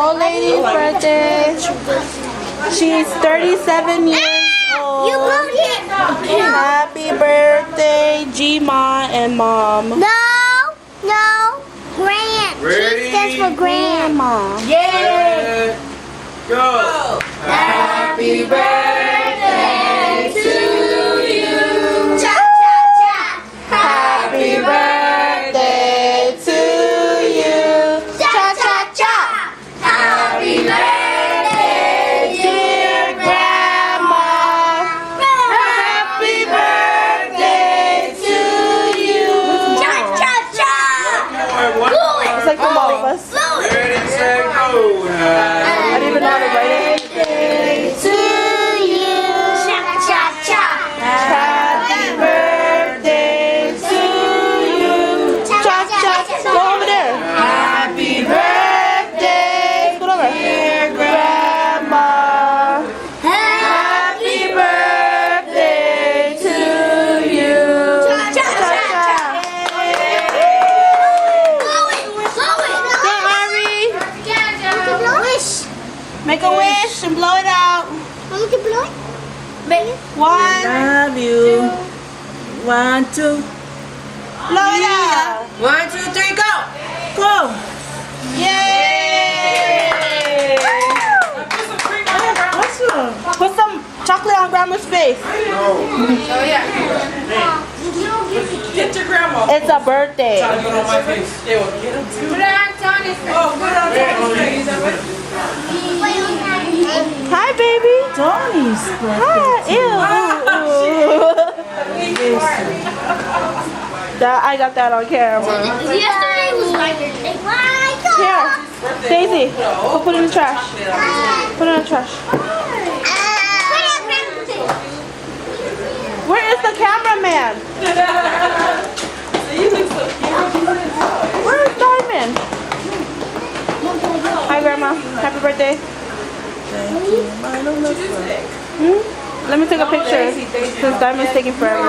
old lady's birthday. She's 37 years old. You moved it. Happy birthday, G-Ma and Mom. No. Grand. Ready? G stands for grandma. Yeah. Go. Happy birthday to you. Cha cha cha. Happy birthday to you. Cha cha cha. Happy birthday, dear grandma. Happy birthday to you. Cha cha cha. It's like from all of us. Ready, set, go. I didn't even know how to write it. To you. Cha cha cha. Happy birthday to you. Cha cha. Go over there. Happy birthday. Go over. Dear Grandma. Happy birthday to you. Cha cha cha. Hey, Ari. Wish. Make a wish and blow it out. Mama can blow it. One. Love you. 1, 2. Blow it out. 1, 2, 3, go. Go. Yay! What's up? Put some chocolate on Grandma's face. Get your grandma. It's a birthday. Put it on my face. Put it on Tony's face. Oh, put it on Tony's face. Hi, baby. Tony's Hi. Ew. I got that on camera. Yesterday was my birthday. Here, Daisy. Go put it in the trash. Put it in the trash. Where is the cameraman? Where is Diamond? Hi, Grandma. Happy birthday. Let me take a picture since Diamond's taking forever.